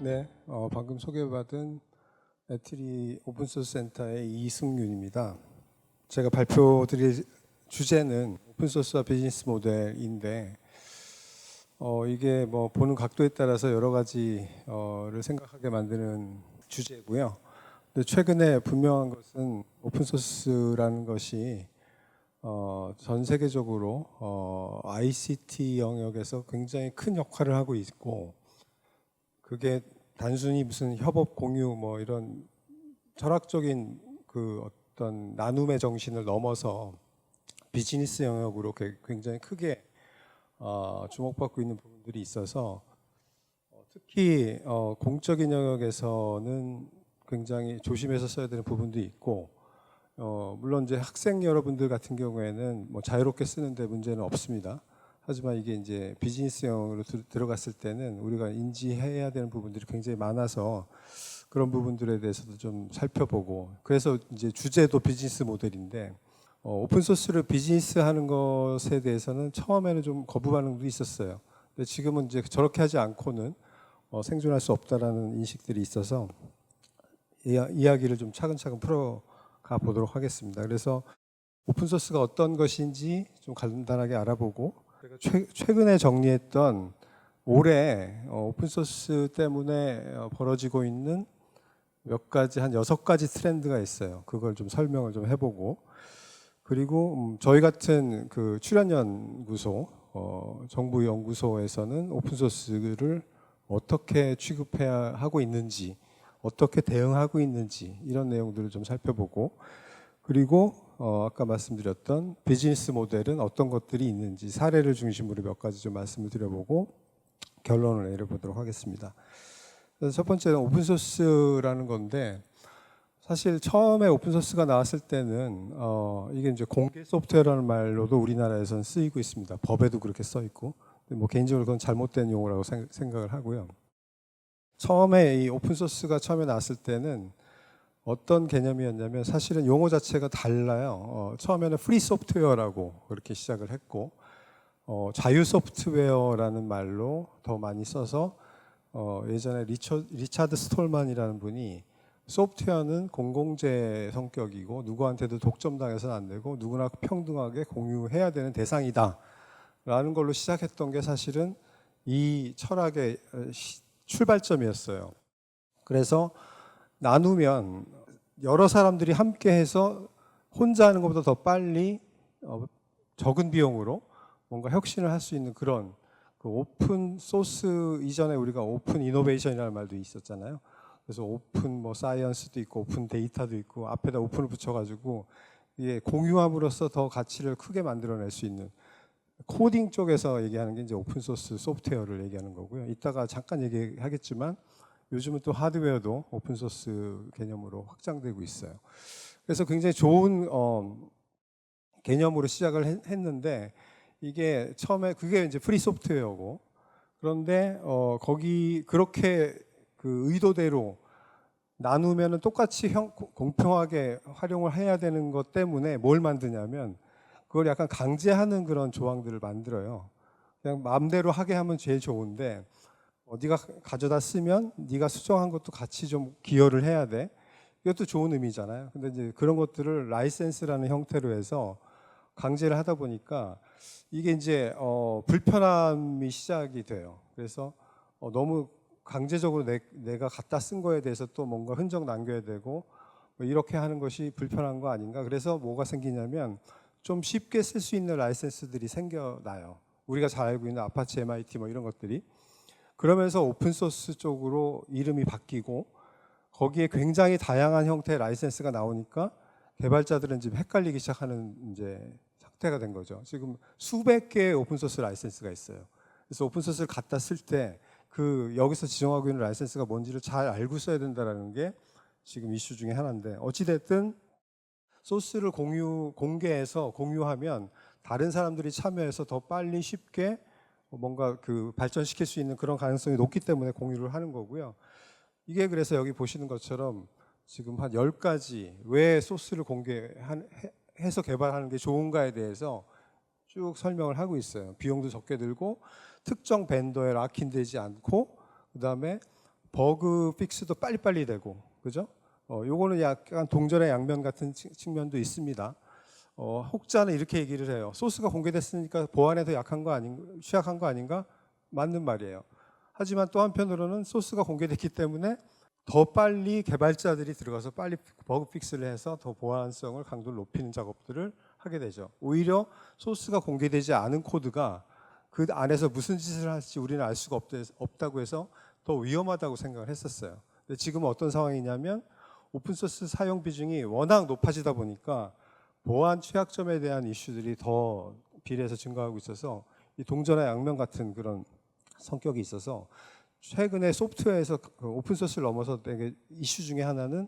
네, 방금 소개받은 에트리 오픈소스 센터의 이승윤입니다. 제가 발표드릴 주제는 오픈소스와 비즈니스 모델인데 이게 뭐 보는 각도에 따라서 여러 가지를 생각하게 만드는 주제고요. 근데 최근에 분명한 것은 오픈소스라는 것이 전 세계적으로 ICT 영역에서 굉장히 큰 역할을 하고 있고, 그게 단순히 무슨 협업 공유 뭐 이런 철학적인 그 어떤 나눔의 정신을 넘어서 비즈니스 영역으로 굉장히 크게 주목받고 있는 부분들이 있어서 특히 공적인 영역에서는 굉장히 조심해서 써야 되는 부분도 있고, 물론 이제 학생 여러분들 같은 경우에는 뭐 자유롭게 쓰는데 문제는 없습니다. 하지만 이게 이제 비즈니스 영역으로 들어갔을 때는 우리가 인지해야 되는 부분들이 굉장히 많아서 그런 부분들에 대해서도 좀 살펴보고, 그래서 이제 주제도 비즈니스 모델인데, 오픈소스를 비즈니스 하는 것에 대해서는 처음에는 좀 거부 반응도 있었어요. 근데 지금은 이제 저렇게 하지 않고는 생존할 수 없다라는 인식들이 있어서 이야기를 좀 차근차근 풀어가 보도록 하겠습니다. 그래서 오픈소스가 어떤 것인지 좀 간단하게 알아보고, 최근에 정리했던 올해 오픈소스 때문에 벌어지고 있는 몇 가지, 한 6가지 트렌드가 있어요. 그걸 좀 설명을 좀 해보고, 그리고 저희 같은 그 출연연구소, 정부 연구소에서는 오픈소스를 어떻게 취급해야 하고 있는지, 어떻게 대응하고 있는지, 이런 내용들을 좀 살펴보고, 그리고 아까 말씀드렸던 비즈니스 모델은 어떤 것들이 있는지 사례를 중심으로 몇 가지 좀 말씀을 드려보고 결론을 내려보도록 하겠습니다. 그래서 첫 번째는 오픈소스라는 건데, 사실 처음에 오픈소스가 나왔을 때는 이게 이제 공개 소프트웨어라는 말로도 우리나라에서는 쓰이고 있습니다. 법에도 그렇게 써 있고, 뭐 개인적으로 그건 잘못된 용어라고 생각을 하고요. 처음에 이 오픈소스가 처음에 나왔을 때는 어떤 개념이었냐면, 사실은 용어 자체가 달라요. 처음에는 프리 소프트웨어라고 그렇게 시작을 했고, 자유 소프트웨어라는 말로 더 많이 써서 예전에 리차드 스톨만이라는 분이 소프트웨어는 공공재 성격이고 누구한테도 독점당해서는 안 되고 누구나 평등하게 공유해야 되는 대상이다 라는 걸로 시작했던 게 사실은 이 철학의 출발점이었어요. 그래서 나누면 여러 사람들이 함께 해서 혼자 하는 것보다 더 빨리 적은 비용으로 뭔가 혁신을 할 수 있는 그런 그 오픈 소스 이전에 우리가 오픈 이노베이션이라는 말도 있었잖아요. 그래서 오픈 뭐 사이언스도 있고 오픈 데이터도 있고 앞에다 오픈을 붙여가지고 이게 공유함으로써 더 가치를 크게 만들어낼 수 있는, 코딩 쪽에서 얘기하는 게 이제 오픈 소스 소프트웨어를 얘기하는 거고요. 이따가 잠깐 얘기하겠지만 요즘은 또 하드웨어도 오픈 소스 개념으로 확장되고 있어요. 그래서 굉장히 좋은 개념으로 시작을 했는데, 이게 처음에 그게 이제 프리 소프트웨어고, 그런데 거기 그렇게 그 의도대로 나누면은 똑같이 공평하게 활용을 해야 되는 것 때문에 뭘 만드냐면 그걸 약간 강제하는 그런 조항들을 만들어요. 그냥 마음대로 하게 하면 제일 좋은데, 네가 가져다 쓰면 네가 수정한 것도 같이 좀 기여를 해야 돼. 이것도 좋은 의미잖아요. 근데 이제 그런 것들을 라이센스라는 형태로 해서 강제를 하다 보니까 이게 이제 불편함이 시작이 돼요. 그래서 너무 강제적으로 내가 갖다 쓴 거에 대해서 또 뭔가 흔적 남겨야 되고 뭐 이렇게 하는 것이 불편한 거 아닌가. 그래서 뭐가 생기냐면 좀 쉽게 쓸 수 있는 라이센스들이 생겨나요. 우리가 잘 알고 있는 아파치 MIT 뭐 이런 것들이. 그러면서 오픈소스 쪽으로 이름이 바뀌고 거기에 굉장히 다양한 형태의 라이센스가 나오니까 개발자들은 지금 헷갈리기 시작하는 이제 상태가 된 거죠. 지금 수백 개의 오픈소스 라이센스가 있어요. 그래서 오픈소스를 갖다 쓸 때 그 여기서 지정하고 있는 라이센스가 뭔지를 잘 알고 써야 된다는 게 지금 이슈 중에 하나인데, 어찌됐든 소스를 공개해서 공유하면 다른 사람들이 참여해서 더 빨리 쉽게 뭔가 그 발전시킬 수 있는 그런 가능성이 높기 때문에 공유를 하는 거고요. 이게 그래서 여기 보시는 것처럼 지금 한 10가지 왜 소스를 공개해서 개발하는 게 좋은가에 대해서 쭉 설명을 하고 있어요. 비용도 적게 들고 특정 벤더에 락인되지 않고, 그다음에 버그 픽스도 빨리빨리 되고, 그죠? 요거는 약간 동전의 양면 같은 측면도 있습니다. 혹자는 이렇게 얘기를 해요. 소스가 공개됐으니까 보안에 더 약한 거 아닌가, 취약한 거 아닌가? 맞는 말이에요. 하지만 또 한편으로는 소스가 공개됐기 때문에 더 빨리 개발자들이 들어가서 빨리 버그 픽스를 해서 더 보안성을 강도를 높이는 작업들을 하게 되죠. 오히려 소스가 공개되지 않은 코드가 그 안에서 무슨 짓을 할지 우리는 알 수가 없다고 해서 더 위험하다고 생각을 했었어요. 근데 지금은 어떤 상황이냐면 오픈소스 사용 비중이 워낙 높아지다 보니까 보안 취약점에 대한 이슈들이 더 비례해서 증가하고 있어서 이 동전의 양면 같은 그런 성격이 있어서 최근에 소프트웨어에서 오픈소스를 넘어서 되게 이슈 중에 하나는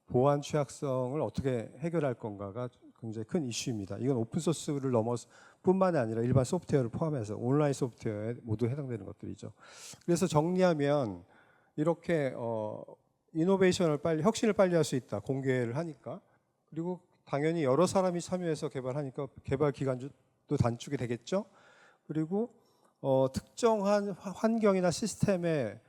보안 취약성을 어떻게 해결할 건가가 굉장히 큰 이슈입니다. 이건 오픈소스를 넘어서 뿐만이 아니라 일반 소프트웨어를 포함해서 온라인 소프트웨어에 모두 해당되는 것들이죠. 그래서 정리하면 이렇게 이노베이션을 빨리, 혁신을 빨리 할 수 있다. 공개를 하니까. 그리고 당연히 여러 사람이 참여해서 개발하니까 개발 기간도 단축이 되겠죠. 그리고 특정한 환경이나 시스템에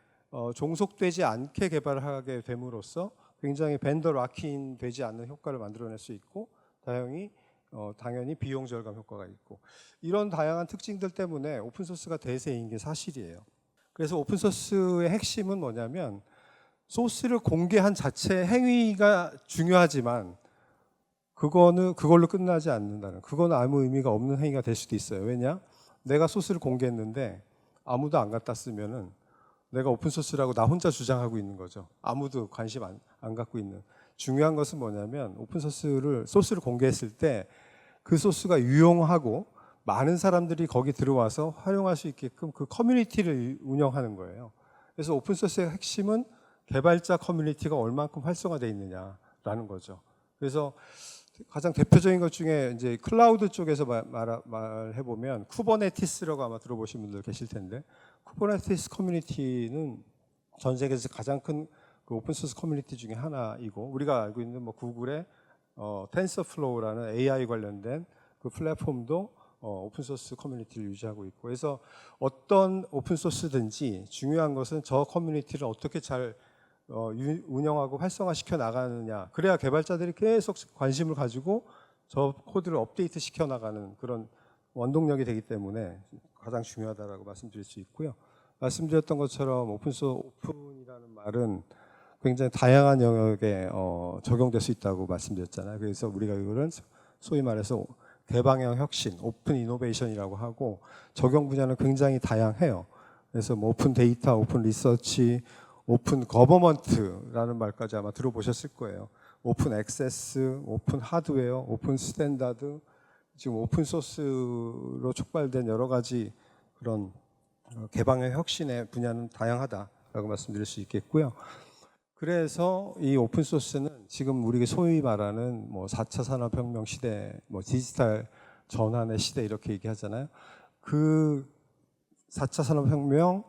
종속되지 않게 개발을 하게 됨으로써 굉장히 벤더 락인 되지 않는 효과를 만들어낼 수 있고 당연히 비용 절감 효과가 있고 이런 다양한 특징들 때문에 오픈소스가 대세인 게 사실이에요. 그래서 오픈소스의 핵심은 뭐냐면 소스를 공개한 자체 행위가 중요하지만 그걸로 끝나지 않는다는, 그건 아무 의미가 없는 행위가 될 수도 있어요. 왜냐? 내가 소스를 공개했는데 아무도 안 갖다 쓰면은 내가 오픈소스라고 나 혼자 주장하고 있는 거죠. 아무도 관심 안 갖고 있는. 중요한 것은 뭐냐면 소스를 공개했을 때 그 소스가 유용하고 많은 사람들이 거기 들어와서 활용할 수 있게끔 그 커뮤니티를 운영하는 거예요. 그래서 오픈소스의 핵심은 개발자 커뮤니티가 얼만큼 활성화되어 있느냐라는 거죠. 그래서 가장 대표적인 것 중에 이제 클라우드 쪽에서 말해 보면 쿠버네티스라고 아마 들어보신 분들 계실 텐데, 쿠버네티스 커뮤니티는 전 세계에서 가장 큰 그 오픈소스 커뮤니티 중에 하나이고, 우리가 알고 있는 뭐 구글의 텐서플로우라는 AI 관련된 그 플랫폼도 오픈소스 커뮤니티를 유지하고 있고, 그래서 어떤 오픈소스든지 중요한 것은 저 커뮤니티를 어떻게 잘 운영하고 활성화시켜 나가느냐. 그래야 개발자들이 계속 관심을 가지고 저 코드를 업데이트 시켜 나가는 그런 원동력이 되기 때문에 가장 중요하다라고 말씀드릴 수 있고요. 말씀드렸던 것처럼 오픈이라는 말은 굉장히 다양한 영역에 적용될 수 있다고 말씀드렸잖아요. 그래서 우리가 이거를 소위 말해서 개방형 혁신, 오픈 이노베이션이라고 하고 적용 분야는 굉장히 다양해요. 그래서 뭐 오픈 데이터, 오픈 리서치, 오픈 거버먼트라는 말까지 아마 들어보셨을 거예요. 오픈 액세스, 오픈 하드웨어, 오픈 스탠다드, 지금 오픈 소스로 촉발된 여러 가지 그런 개방의 혁신의 분야는 다양하다라고 말씀드릴 수 있겠고요. 그래서 이 오픈 소스는 지금 우리가 소위 말하는 뭐 4차 산업혁명 시대, 뭐 디지털 전환의 시대 이렇게 얘기하잖아요. 그 4차 산업혁명,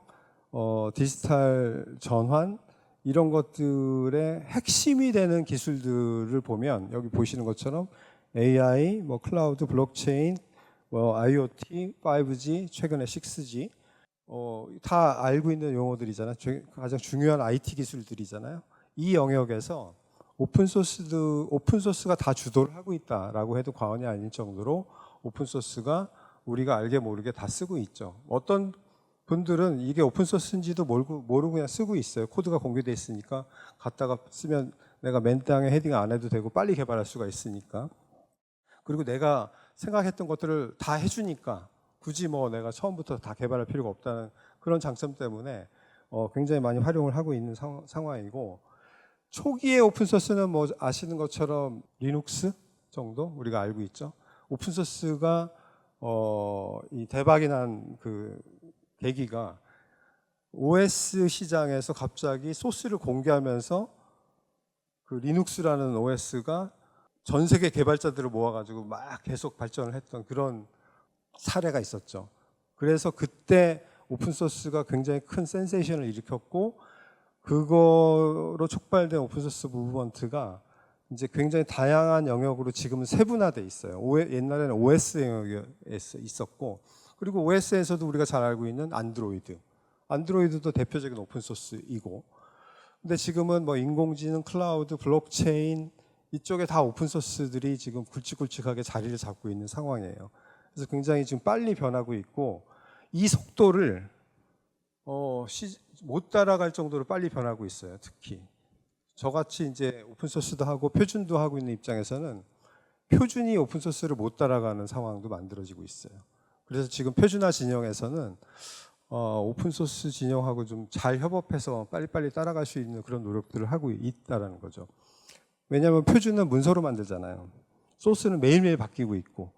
디지털 전환 이런 것들의 핵심이 되는 기술들을 보면 여기 보시는 것처럼 AI, 뭐 클라우드, 블록체인, 뭐 IoT, 5G, 최근에 6G 다 알고 있는 용어들이잖아요. 가장 중요한 IT 기술들이잖아요. 이 영역에서 오픈소스가 다 주도를 하고 있다라고 해도 과언이 아닐 정도로 오픈소스가 우리가 알게 모르게 다 쓰고 있죠. 어떤 분들은 이게 오픈소스인지도 모르고 그냥 쓰고 있어요. 코드가 공개되어 있으니까 갖다가 쓰면 내가 맨 땅에 헤딩 안 해도 되고 빨리 개발할 수가 있으니까. 그리고 내가 생각했던 것들을 다 해주니까 굳이 뭐 내가 처음부터 다 개발할 필요가 없다는 그런 장점 때문에 굉장히 많이 활용을 하고 있는 상황이고, 초기의 오픈소스는 뭐 아시는 것처럼 리눅스 정도 우리가 알고 있죠. 오픈소스가 이 대박이 난 그 계기가 OS 시장에서 갑자기 소스를 공개하면서 그 리눅스라는 OS가 전 세계 개발자들을 모아가지고 막 계속 발전을 했던 그런 사례가 있었죠. 그래서 그때 오픈소스가 굉장히 큰 센세이션을 일으켰고, 그거로 촉발된 오픈소스 무브먼트가 이제 굉장히 다양한 영역으로 지금은 세분화돼 있어요. 옛날에는 OS 영역에 있었고, 그리고 OS에서도 우리가 잘 알고 있는 안드로이드도 대표적인 오픈소스이고, 근데 지금은 뭐 인공지능, 클라우드, 블록체인 이쪽에 다 오픈 소스들이 지금 굵직굵직하게 자리를 잡고 있는 상황이에요. 그래서 굉장히 지금 빨리 변하고 있고 이 속도를 못 따라갈 정도로 빨리 변하고 있어요. 특히 저같이 이제 오픈 소스도 하고 표준도 하고 있는 입장에서는 표준이 오픈 소스를 못 따라가는 상황도 만들어지고 있어요. 그래서 지금 표준화 진영에서는 오픈 소스 진영하고 좀 잘 협업해서 빨리빨리 따라갈 수 있는 그런 노력들을 하고 있다라는 거죠. 왜냐하면 표준은 문서로 만들잖아요. 소스는 매일매일 바뀌고 있고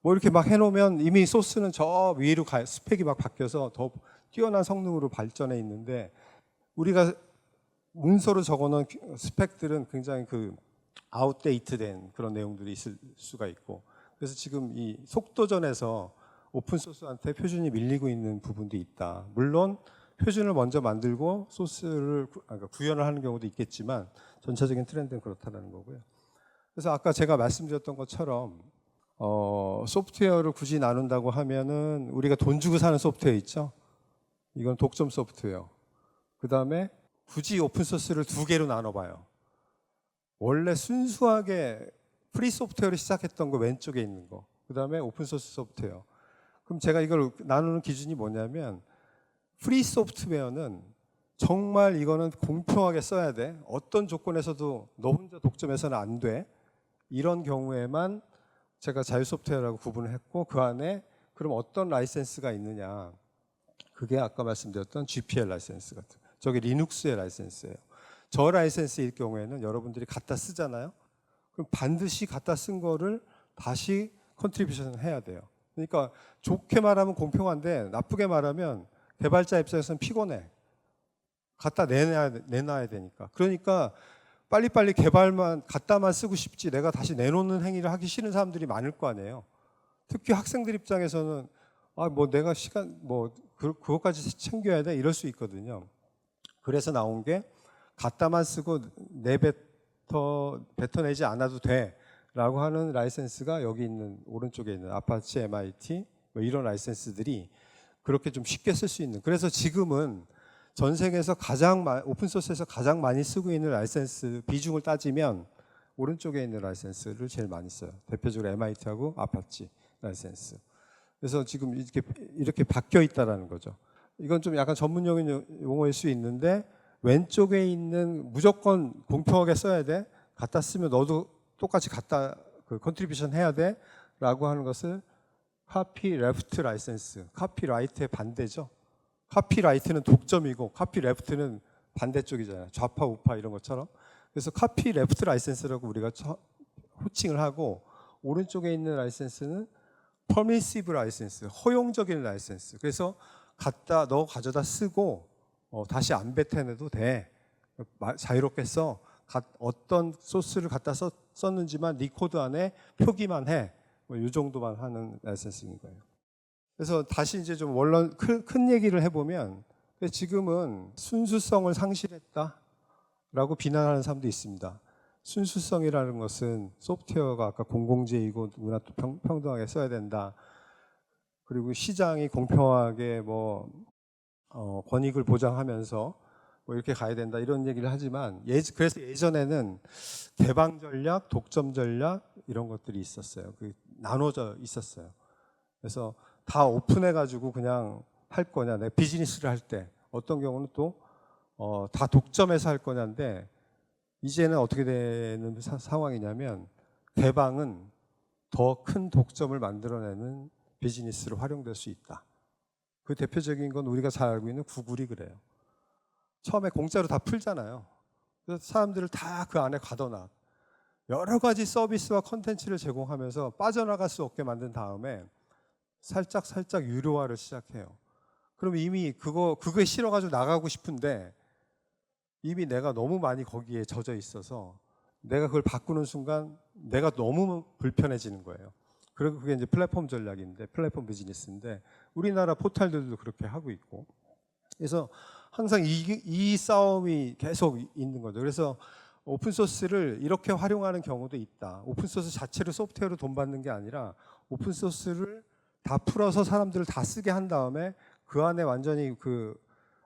뭐 이렇게 막 해놓으면 이미 소스는 저 위로 스펙이 막 바뀌어서 더 뛰어난 성능으로 발전해 있는데 우리가 문서로 적어놓은 스펙들은 굉장히 그 아웃데이트된 그런 내용들이 있을 수가 있고 그래서 지금 이 속도전에서 오픈소스한테 표준이 밀리고 있는 부분도 있다. 물론 표준을 먼저 만들고 소스를 구현을 하는 경우도 있겠지만 전체적인 트렌드는 그렇다는 거고요. 그래서 아까 제가 말씀드렸던 것처럼 소프트웨어를 굳이 나눈다고 하면은 우리가 돈 주고 사는 소프트웨어 있죠? 이건 독점 소프트웨어. 그 다음에 굳이 오픈소스를 두 개로 나눠봐요. 원래 순수하게 프리 소프트웨어를 시작했던 거 왼쪽에 있는 거. 그 다음에 오픈소스 소프트웨어. 그럼 제가 이걸 나누는 기준이 뭐냐면 프리 소프트웨어는 정말 이거는 공평하게 써야 돼. 어떤 조건에서도 너 혼자 독점해서는 안 돼. 이런 경우에만 제가 자유 소프트웨어라고 구분을 했고 그 안에 그럼 어떤 라이센스가 있느냐. 그게 아까 말씀드렸던 GPL 라이센스 같은. 저게 리눅스의 라이센스예요. 저 라이센스일 경우에는 여러분들이 갖다 쓰잖아요. 그럼 반드시 갖다 쓴 거를 다시 컨트리뷰션을 해야 돼요. 그러니까 좋게 말하면 공평한데 나쁘게 말하면 개발자 입장에서는 피곤해. 갖다 내놔야 되니까. 그러니까 빨리빨리 개발만 갖다만 쓰고 싶지 내가 다시 내놓는 행위를 하기 싫은 사람들이 많을 거 아니에요. 특히 학생들 입장에서는 뭐 내가 시간 그것까지 챙겨야 돼 이럴 수 있거든요. 그래서 나온 게 갖다만 쓰고 뱉어내지 않아도 돼라고 하는 라이센스가 여기 있는 오른쪽에 있는 아파치, MIT 뭐 이런 라이센스들이 그렇게 좀 쉽게 쓸 수 있는. 그래서 지금은 전 세계에서 오픈소스에서 가장 많이 쓰고 있는 라이센스 비중을 따지면 오른쪽에 있는 라이센스를 제일 많이 써요. 대표적으로 MIT하고 아파치 라이센스. 그래서 지금 이렇게 바뀌어 있다라는 거죠. 이건 좀 약간 전문용어인 용어일 수 있는데 왼쪽에 있는 무조건 공평하게 써야 돼. 갖다 쓰면 너도 똑같이 갖다 컨트리뷰션 해야 돼라고 하는 것을 카피 레프트 라이센스, 카피라이트의 반대죠. 카피라이트는 독점이고 카피 레프트는 반대쪽이잖아요. 좌파 우파 이런 것처럼. 그래서 카피 레프트 라이센스라고 우리가 호칭을 하고 오른쪽에 있는 라이센스는 퍼미시브 라이센스, 허용적인 라이센스. 그래서 너 가져다 쓰고 다시 안 뱉어내도 돼. 자유롭게 써. 어떤 소스를 갖다 썼는지만 네 코드 안에 표기만 해. 뭐 이 정도만 하는 라이센스인 거예요. 그래서 다시 이제 좀 원론 큰 얘기를 해보면 지금은 순수성을 상실했다라고 비난하는 사람도 있습니다. 순수성이라는 것은 소프트웨어가 아까 공공재이고 누구나 또 평등하게 써야 된다. 그리고 시장이 공평하게 권익을 보장하면서 이렇게 가야 된다 이런 얘기를 하지만 그래서 예전에는 개방 전략, 독점 전략 이런 것들이 있었어요. 나눠져 있었어요. 그래서 다 오픈해가지고 그냥 할 거냐, 내 비즈니스를 할 때 어떤 경우는 또 다 독점해서 할 거냐인데 이제는 어떻게 되는 상황이냐면 개방은 더 큰 독점을 만들어내는 비즈니스로 활용될 수 있다. 그 대표적인 건 우리가 잘 알고 있는 구글이 그래요. 처음에 공짜로 다 풀잖아요. 그래서 사람들을 다 그 안에 가둬놔. 여러 가지 서비스와 컨텐츠를 제공하면서 빠져나갈 수 없게 만든 다음에 살짝 유료화를 시작해요. 그럼 이미 그거에 싫어가지고 나가고 싶은데 이미 내가 너무 많이 거기에 젖어 있어서 내가 그걸 바꾸는 순간 내가 너무 불편해지는 거예요. 그리고 그게 이제 플랫폼 전략인데, 플랫폼 비즈니스인데 우리나라 포털들도 그렇게 하고 있고, 그래서 항상 이 싸움이 계속 있는 거죠. 그래서 오픈소스를 이렇게 활용하는 경우도 있다. 오픈소스 자체로 소프트웨어로 돈 받는 게 아니라 오픈소스를 다 풀어서 사람들을 다 쓰게 한 다음에 그 안에 완전히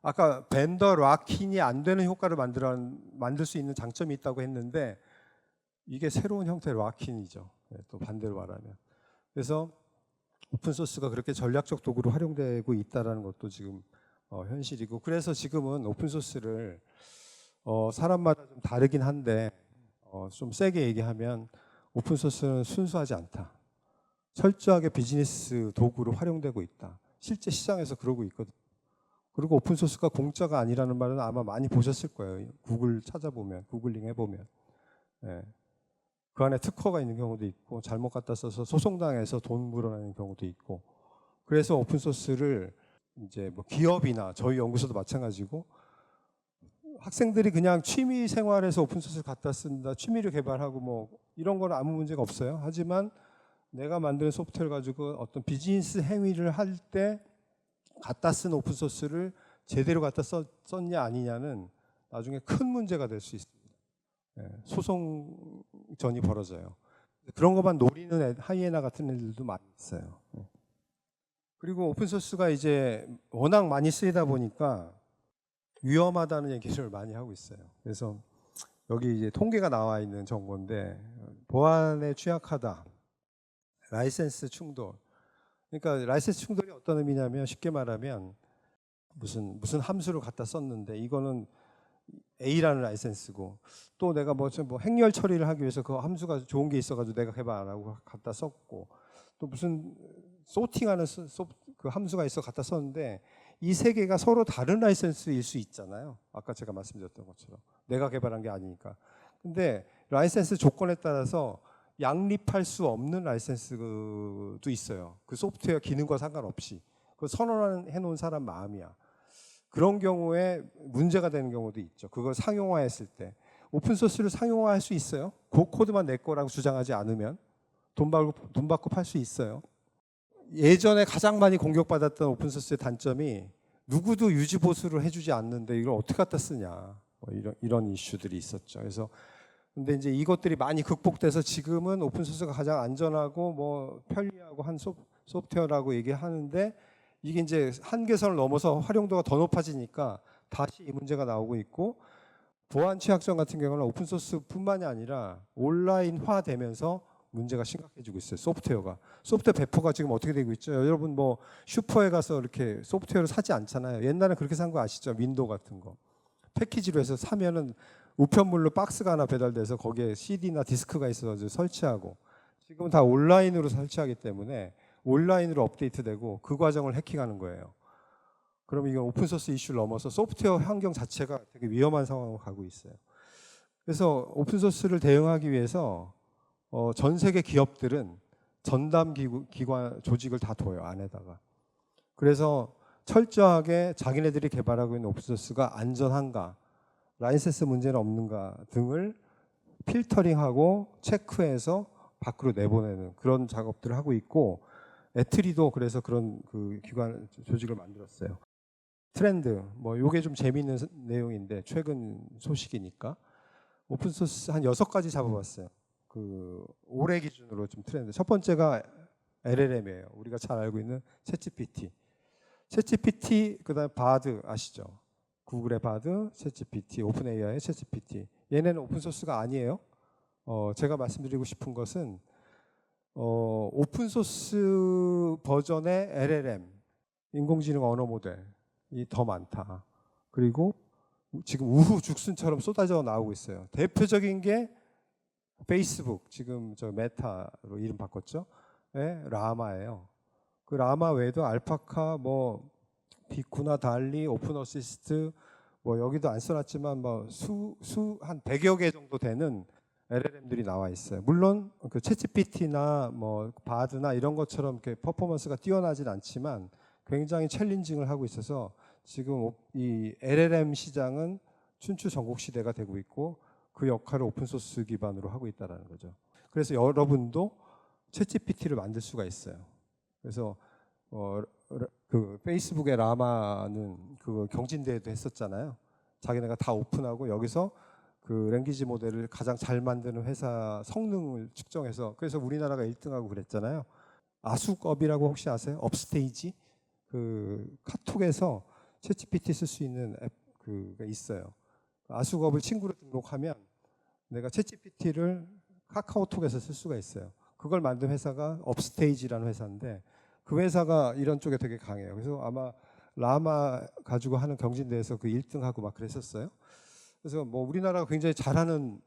아까 벤더 락인이 안 되는 효과를 만들 수 있는 장점이 있다고 했는데 이게 새로운 형태의 락인이죠. 또 반대로 말하면. 그래서 오픈 소스가 그렇게 전략적 도구로 활용되고 있다는 것도 지금 현실이고, 그래서 지금은 오픈 소스를 사람마다 좀 다르긴 한데 좀 세게 얘기하면 오픈 소스는 순수하지 않다. 철저하게 비즈니스 도구로 활용되고 있다. 실제 시장에서 그러고 있거든요. 그리고 오픈 소스가 공짜가 아니라는 말은 아마 많이 보셨을 거예요. 구글 찾아보면, 구글링 해보면. 예. 그 안에 특허가 있는 경우도 있고, 잘못 갖다 써서 소송당해서 돈 물어내는 경우도 있고. 그래서 오픈 소스를 이제 뭐 기업이나 저희 연구소도 마찬가지고, 학생들이 그냥 취미 생활에서 오픈 소스를 갖다 쓴다, 취미를 개발하고 뭐 이런 건 아무 문제가 없어요. 하지만 내가 만드는 소프트웨어를 가지고 어떤 비즈니스 행위를 할 때 갖다 쓴 오픈 소스를 제대로 갖다 썼냐 아니냐는 나중에 큰 문제가 될 수 있습니다. 소송전이 벌어져요. 그런 것만 노리는 하이에나 같은 애들도 많이 있어요. 그리고 오픈 소스가 이제 워낙 많이 쓰이다 보니까 위험하다는 얘기를 많이 하고 있어요. 그래서 여기 이제 통계가 나와 있는 정보인데, 보안에 취약하다, 라이센스 충돌. 그러니까 라이센스 충돌이 어떤 의미냐면, 쉽게 말하면 무슨 함수를 갖다 썼는데 이거는 A라는 라이센스고, 또 내가 뭐 행렬 처리를 하기 위해서 그 함수가 좋은 게 있어가지고 내가 개발 안 하고 갖다 썼고, 또 무슨 소팅하는 그 함수가 있어 갖다 썼는데 이 세 개가 서로 다른 라이센스일 수 있잖아요. 아까 제가 말씀드렸던 것처럼 내가 개발한 게 아니니까. 근데 라이센스 조건에 따라서 양립할 수 없는 라이센스도 있어요. 그 소프트웨어 기능과 상관없이. 그 선언해 놓은 사람 마음이야. 그런 경우에 문제가 되는 경우도 있죠. 그걸 상용화했을 때. 오픈 소스를 상용화할 수 있어요. 그 코드만 내 거라고 주장하지 않으면 돈 받고 팔 수 있어요. 예전에 가장 많이 공격받았던 오픈 소스의 단점이 누구도 유지 보수를 해주지 않는데 이걸 어떻게 갖다 쓰냐, 뭐 이런 이슈들이 있었죠. 그래서 근데 이제 이것들이 많이 극복돼서 지금은 오픈 소스가 가장 안전하고 뭐 편리하고 한 소프트웨어라고 얘기하는데, 이게 이제 한계선을 넘어서 활용도가 더 높아지니까 다시 이 문제가 나오고 있고, 보안 취약점 같은 경우는 오픈 소스뿐만이 아니라 온라인화 되면서 문제가 심각해지고 있어요. 소프트웨어 배포가 지금 어떻게 되고 있죠? 여러분 뭐 슈퍼에 가서 이렇게 소프트웨어를 사지 않잖아요. 옛날에 그렇게 산 거 아시죠? 윈도우 같은 거 패키지로 해서 사면은 우편물로 박스가 하나 배달돼서 거기에 CD나 디스크가 있어서 설치하고, 지금은 다 온라인으로 설치하기 때문에 온라인으로 업데이트되고 그 과정을 해킹하는 거예요. 그럼 이건 오픈소스 이슈를 넘어서 소프트웨어 환경 자체가 되게 위험한 상황으로 가고 있어요. 그래서 오픈소스를 대응하기 위해서 전 세계 기업들은 전담 기관 조직을 다 둬요, 안에다가. 그래서 철저하게 자기네들이 개발하고 있는 오픈소스가 안전한가, 라이센스 문제는 없는가 등을 필터링하고 체크해서 밖으로 내보내는 그런 작업들을 하고 있고, 애트리도 그래서 그런 그 기관 조직을 만들었어요. 트렌드, 뭐 요게 좀 재미있는 내용인데 최근 소식이니까 오픈소스 한 6가지 잡아봤어요. 그 올해 기준으로 좀 트렌드. 첫 번째가 LLM이에요. 우리가 잘 알고 있는 챗GPT, 그다음에 바드 아시죠? 구글의 바드, 챗GPT, 오픈 AI의 챗GPT. 얘네는 오픈소스가 아니에요. 제가 말씀드리고 싶은 것은 오픈소스 버전의 LLM, 인공지능 언어 모델이 더 많다. 그리고 지금 우후죽순처럼 쏟아져 나오고 있어요. 대표적인 게 페이스북, 지금 저 메타로 이름 바꿨죠? 네, 라마예요. 그 라마 외에도 알파카, 뭐 비쿠나 달리, 오픈 어시스트, 뭐 여기도 안 써놨지만 뭐 한 100여 개 정도 되는 LLM들이 나와 있어요. 물론 그 챗GPT나 뭐 바드나 이런 것처럼 이렇게 퍼포먼스가 뛰어나진 않지만 굉장히 챌린징을 하고 있어서 지금 이 LLM 시장은 춘추전국 시대가 되고 있고, 그 역할을 오픈소스 기반으로 하고 있다는 거죠. 그래서 여러분도 챗GPT를 만들 수가 있어요. 그래서 그 페이스북의 라마는 그 경진대회도 했었잖아요. 자기네가 다 오픈하고 여기서 그 랭귀지 모델을 가장 잘 만드는 회사 성능을 측정해서, 그래서 우리나라가 1등하고 그랬잖아요. 아수업이라고 혹시 아세요? 업스테이지? 그 카톡에서 챗GPT 쓸 수 있는 앱 그가 있어요. 아수겁을 친구로 등록하면 내가 챗GPT를 카카오톡에서 쓸 수가 있어요. 그걸 만든 회사가 업스테이지라는 회사인데 그 회사가 이런 쪽에 되게 강해요. 그래서 아마 라마 가지고 하는 경진대회에서 그 1등하고 막 그랬었어요. 그래서 뭐 우리나라가 굉장히 잘하는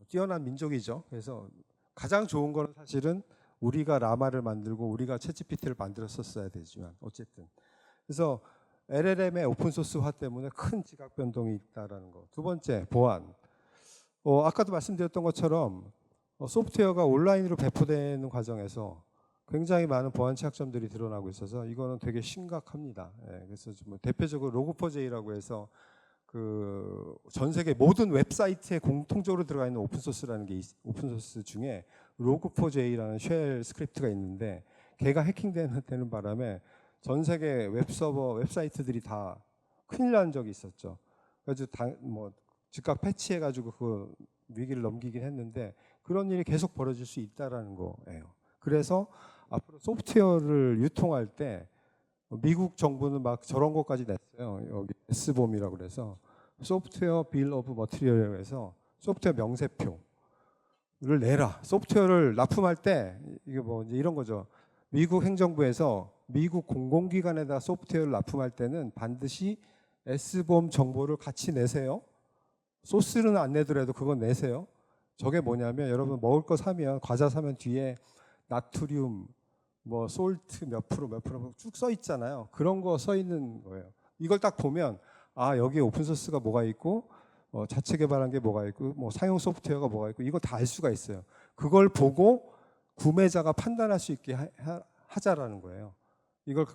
뛰어난 민족이죠. 그래서 가장 좋은 거는 사실은 우리가 라마를 만들고 우리가 챗GPT를 만들었었어야 되지만 어쨌든 그래서 LLM의 오픈소스화 때문에 큰 지각 변동이 있다라는 거. 두 번째 보안. 아까도 말씀드렸던 것처럼 소프트웨어가 온라인으로 배포되는 과정에서 굉장히 많은 보안 취약점들이 드러나고 있어서 이거는 되게 심각합니다. 예, 그래서 뭐 대표적으로 로그4j라고 해서 그 전 세계 모든 웹사이트에 공통적으로 들어가 있는 오픈소스라는 게 오픈소스 중에 로그4j라는 쉘 스크립트가 있는데 걔가 해킹되는 바람에 전 세계 웹서버 웹사이트들이 다 큰일 난 적이 있었죠. 그래서 뭐 즉각 패치해가지고 그 위기를 넘기긴 했는데 그런 일이 계속 벌어질 수 있다라는 거예요. 그래서 앞으로 소프트웨어를 유통할 때 미국 정부는 막 저런 것까지 냈어요. 여기 S봄이라고 그래서 소프트웨어 빌 오브 머티리얼에서 소프트웨어 명세표를 내라. 소프트웨어를 납품할 때 이게 뭐 이제 이런 거죠. 미국 행정부에서 미국 공공기관에다 소프트웨어를 납품할 때는 반드시 S봄 정보를 같이 내세요. 소스는 안 내더라도 그건 내세요. 저게 뭐냐면 여러분 먹을 거 사면 과자 사면 뒤에 나트륨 뭐 솔트 몇 프로 쭉 써 있잖아요. 그런 거 써 있는 거예요. 이걸 딱 보면 아 여기 오픈소스가 뭐가 있고 자체 개발한 게 뭐가 있고 뭐 사용 소프트웨어가 뭐가 있고 이거 다 알 수가 있어요. 그걸 보고 구매자가 판단할 수 있게 하자라는 거예요. 이걸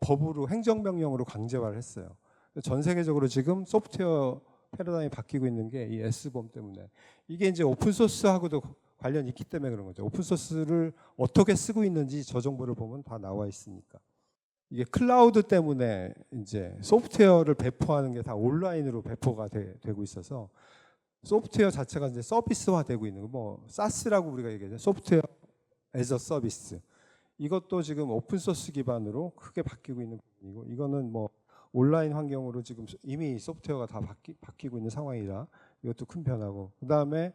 법으로 행정명령으로 강제화를 했어요. 전 세계적으로 지금 소프트웨어 패러다임이 바뀌고 있는 게 이 S봄 때문에 이게 이제 오픈소스하고도 관련이 있기 때문에 그런 거죠. 오픈소스를 어떻게 쓰고 있는지 저 정보를 보면 다 나와 있으니까. 이게 클라우드 때문에 이제 소프트웨어를 배포하는 게 다 온라인으로 배포가 되고 있어서 소프트웨어 자체가 이제 서비스화되고 있는 거, 뭐 SaaS라고 우리가 얘기하죠. 소프트웨어 as a 서비스. 이것도 지금 오픈소스 기반으로 크게 바뀌고 있는 부분이고 이거는 뭐 온라인 환경으로 지금 이미 소프트웨어가 다 바뀌고 있는 상황이라 이것도 큰 변화고 그 다음에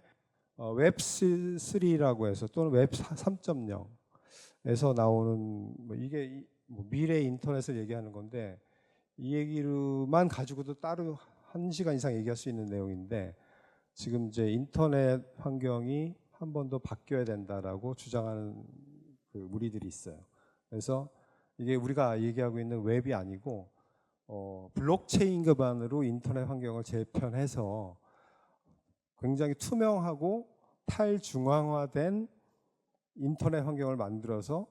웹3라고 해서 또는 웹 3.0에서 나오는 뭐 이게 뭐 미래 인터넷을 얘기하는 건데 이 얘기로만 가지고도 따로 1시간 이상 얘기할 수 있는 내용인데 지금 이제 인터넷 환경이 한 번 더 바뀌어야 된다라고 주장하는 그 무리들이 있어요. 그래서 이게 우리가 얘기하고 있는 웹이 아니고 블록체인 기반으로 인터넷 환경을 재편해서 굉장히 투명하고 탈중앙화된 인터넷 환경을 만들어서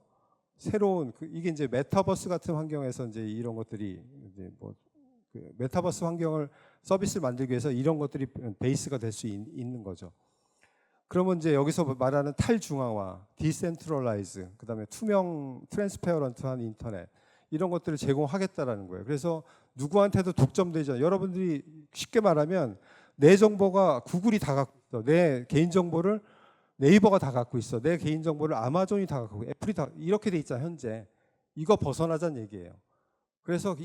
새로운 이게 이제 메타버스 같은 환경에서 이제 이런 것들이 이제 뭐 그 메타버스 환경을 서비스를 만들기 위해서 이런 것들이 베이스가 될 수 있는 거죠. 그러면 이제 여기서 말하는 탈중앙화, 디센트럴라이즈, 그다음에 투명, 트랜스페어런트한 인터넷 이런 것들을 제공하겠다라는 거예요. 그래서 누구한테도 독점되지 않아요. 여러분들이 쉽게 말하면 내 정보가 구글이 다 갖고 있어. 내 개인 정보를 네이버가 다 갖고 있어. 내 개인 정보를 아마존이 다 갖고 있고 애플이 다 이렇게 돼 있잖아 현재. 이거 벗어나자는 얘기예요. 그래서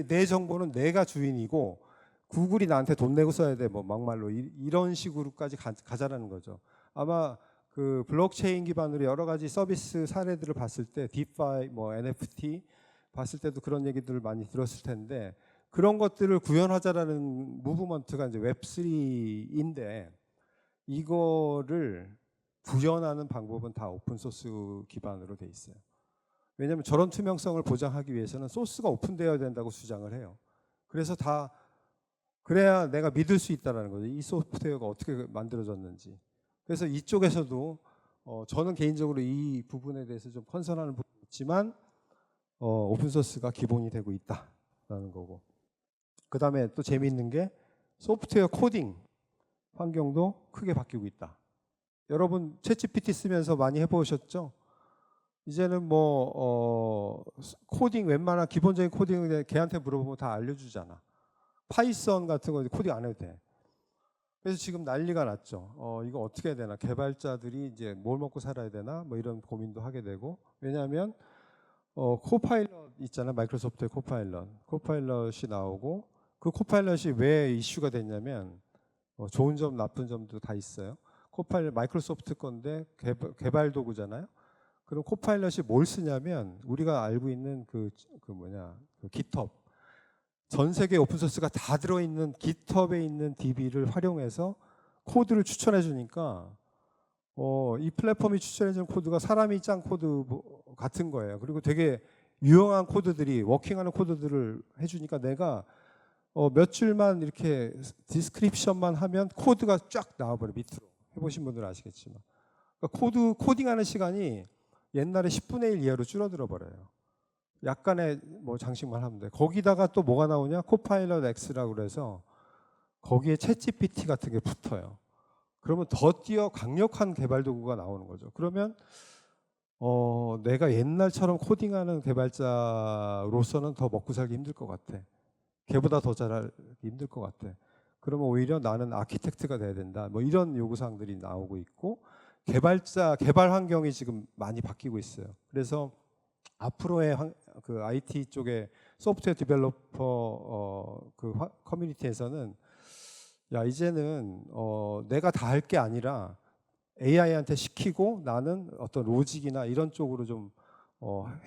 내 정보는 내가 주인이고 구글이 나한테 돈 내고 써야 돼. 뭐 막말로 이런 식으로까지 가자라는 거죠. 아마 그 블록체인 기반으로 여러 가지 서비스 사례들을 봤을 때 디파이, 뭐 NFT 봤을 때도 그런 얘기들을 많이 들었을 텐데 그런 것들을 구현하자라는 무브먼트가 이제 웹3인데 이거를 구현하는 방법은 다 오픈소스 기반으로 돼 있어요. 왜냐하면 저런 투명성을 보장하기 위해서는 소스가 오픈되어야 된다고 주장을 해요. 그래서 다 그래야 내가 믿을 수 있다는 거죠. 이 소프트웨어가 어떻게 만들어졌는지. 그래서 이쪽에서도 저는 개인적으로 이 부분에 대해서 좀 컨선하는 부분이 있지만 오픈소스가 기본이 되고 있다라는 거고. 그 다음에 또 재미있는 게 소프트웨어 코딩 환경도 크게 바뀌고 있다. 여러분 챗GPT 쓰면서 많이 해보셨죠? 이제는 뭐 코딩 웬만한 기본적인 코딩을 걔한테 물어보면 다 알려주잖아. 파이썬 같은 거 코딩 안 해도 돼. 그래서 지금 난리가 났죠. 이거 어떻게 해야 되나? 개발자들이 이제 뭘 먹고 살아야 되나? 뭐 이런 고민도 하게 되고. 왜냐하면 코파일럿 있잖아요. 마이크로소프트의 코파일럿이 나오고 그 코파일럿이 왜 이슈가 됐냐면 좋은 점 나쁜 점도 다 있어요. 코파일럿 마이크로소프트 건데 개발 도구잖아요. 그럼 코파일럿이 뭘 쓰냐면 우리가 알고 있는 그 GitHub 전 세계 오픈소스가 다 들어있는 GitHub에 있는 DB를 활용해서 코드를 추천해 주니까 이 플랫폼이 추천해 주는 코드가 사람이 짠 코드 같은 거예요. 그리고 되게 유용한 코드들이 워킹하는 코드들을 해주니까 내가 몇 줄만 이렇게 디스크립션만 하면 코드가 쫙 나와버려. 밑으로 해보신 분들은 아시겠지만 그러니까 코딩하는 시간이 옛날에 10분의 1 이하로 줄어들어 버려요. 약간의 뭐 장식만 하면 돼. 거기다가 또 뭐가 나오냐? 코파일럿 X라고 그래서 거기에 챗GPT 같은 게 붙어요. 그러면 더 뛰어 강력한 개발 도구가 나오는 거죠. 그러면 내가 옛날처럼 코딩하는 개발자로서는 더 먹고 살기 힘들 것 같아. 걔보다 더 잘하기 힘들 것 같아. 그러면 오히려 나는 아키텍트가 돼야 된다. 뭐 이런 요구사항들이 나오고 있고 개발 환경이 지금 많이 바뀌고 있어요. 그래서 앞으로의 그 IT 쪽의 소프트웨어 디벨로퍼 커뮤니티에서는 야 이제는 내가 다 할 게 아니라 AI한테 시키고 나는 어떤 로직이나 이런 쪽으로 좀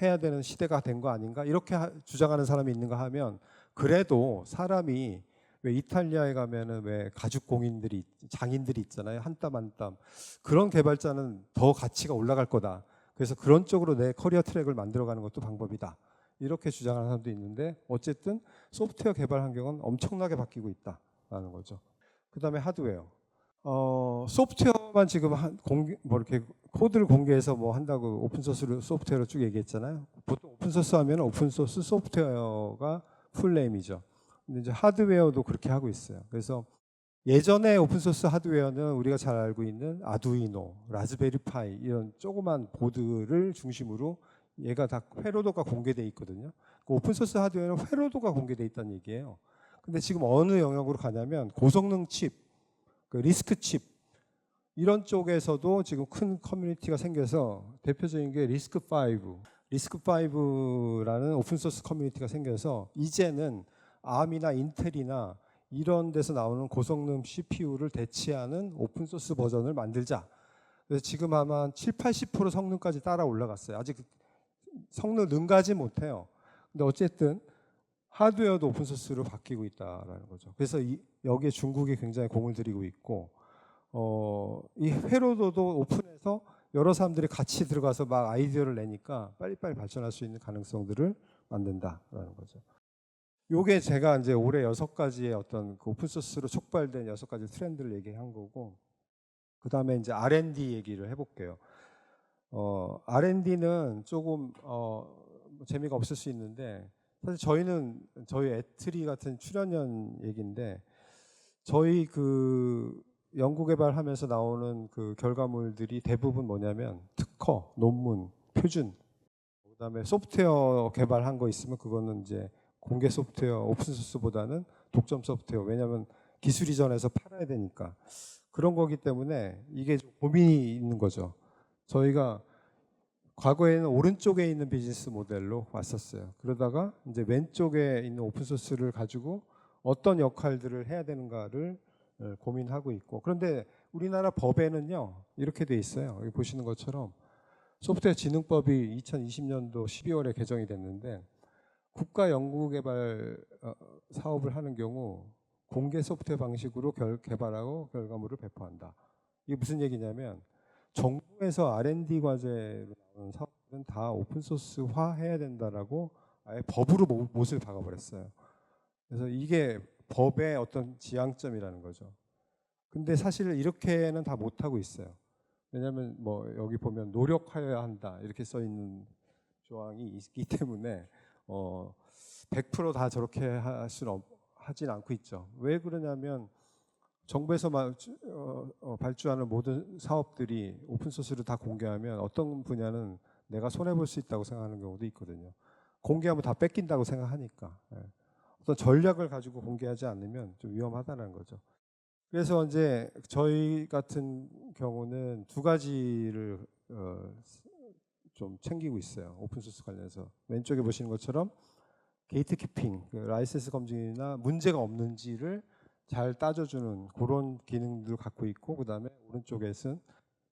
해야 되는 시대가 된 거 아닌가 이렇게 주장하는 사람이 있는가 하면 그래도 사람이 왜 이탈리아에 가면은 왜 가죽 공인들이 장인들이 있잖아요. 한 땀 한 땀 그런 개발자는 더 가치가 올라갈 거다. 그래서 그런 쪽으로 내 커리어 트랙을 만들어가는 것도 방법이다. 이렇게 주장하는 사람도 있는데 어쨌든 소프트웨어 개발 환경은 엄청나게 바뀌고 있다라는 거죠. 그다음에 하드웨어. 소프트웨어만 지금 이렇게 코드를 공개해서 뭐 한다고 오픈소스를 소프트웨어로 쭉 얘기했잖아요. 보통 오픈소스 하면 오픈소스 소프트웨어가 풀네임이죠. 근데 이제 하드웨어도 그렇게 하고 있어요. 그래서 예전에 오픈소스 하드웨어는 우리가 잘 알고 있는 아두이노, 라즈베리파이 이런 조그만 보드를 중심으로 얘가 다 회로도가 공개되어 있거든요. 그 오픈소스 하드웨어는 회로도가 공개되어 있다는 얘기예요. 근데 지금 어느 영역으로 가냐면 고성능 칩, 그 리스크 칩 이런 쪽에서도 지금 큰 커뮤니티가 생겨서 대표적인 게 리스크5라는 오픈소스 커뮤니티가 생겨서 이제는 암이나 인텔이나 이런 데서 나오는 고성능 CPU를 대체하는 오픈소스 버전을 만들자. 그래서 지금 아마 7, 80% 성능까지 따라 올라갔어요. 아직 성능 능가하지 못해요. 근데 어쨌든 하드웨어도 오픈소스로 바뀌고 있다라는 거죠. 그래서 여기에 중국이 굉장히 공을 들이고 있고 이 회로도도 오픈해서 여러 사람들이 같이 들어가서 막 아이디어를 내니까 빨리빨리 발전할 수 있는 가능성들을 만든다라는 거죠. 요게 제가 이제 올해 6가지의 어떤 그 오픈소스로 촉발된 6가지 트렌드를 얘기한 거고 그 다음에 이제 R&D 얘기를 해볼게요. R&D는 조금 재미가 없을 수 있는데 사실 저희 애트리 같은 출연연 얘기인데 저희 그 연구개발하면서 나오는 그 결과물들이 대부분 뭐냐면 특허, 논문, 표준 그다음에 소프트웨어 개발한 거 있으면 그거는 이제 공개 소프트웨어 오픈소스보다는 독점 소프트웨어 왜냐하면 기술 이전해서 팔아야 되니까 그런 거기 때문에 이게 좀 고민이 있는 거죠. 저희가 과거에는 오른쪽에 있는 비즈니스 모델로 왔었어요. 그러다가 이제 왼쪽에 있는 오픈소스를 가지고 어떤 역할들을 해야 되는가를 고민하고 있고 그런데 우리나라 법에는요 이렇게 돼 있어요. 여기 보시는 것처럼 소프트웨어 진흥법이 2020년도 12월에 개정이 됐는데 국가 연구개발 사업을 하는 경우 공개 소프트웨어 방식으로 개발하고 결과물을 배포한다. 이게 무슨 얘기냐면 정부에서 R&D 과제로 나오는 사업들은 다 오픈소스화 해야 된다라고 아예 법으로 못을 박아버렸어요. 그래서 이게 법의 어떤 지향점이라는 거죠. 근데 사실 이렇게는 다 못하고 있어요. 왜냐하면 뭐 여기 보면 노력하여야 한다 이렇게 써 있는 조항이 있기 때문에 100%다 저렇게 하진 않고 있죠. 왜 그러냐면 정부에서 발주하는 모든 사업들이 오픈소스를 다 공개하면 어떤 분야는 내가 손해볼 수 있다고 생각하는 경우도 있거든요. 공개하면 다 뺏긴다고 생각하니까. 어떤 전략을 가지고 공개하지 않으면 좀 위험하다는 거죠. 그래서 이제 저희 같은 경우는 두 가지를 좀 챙기고 있어요. 오픈소스 관련해서. 왼쪽에 보시는 것처럼 게이트키핑, 그 라이센스 검증이나 문제가 없는지를 잘 따져주는 그런 기능들을 갖고 있고, 그 다음에 오른쪽에는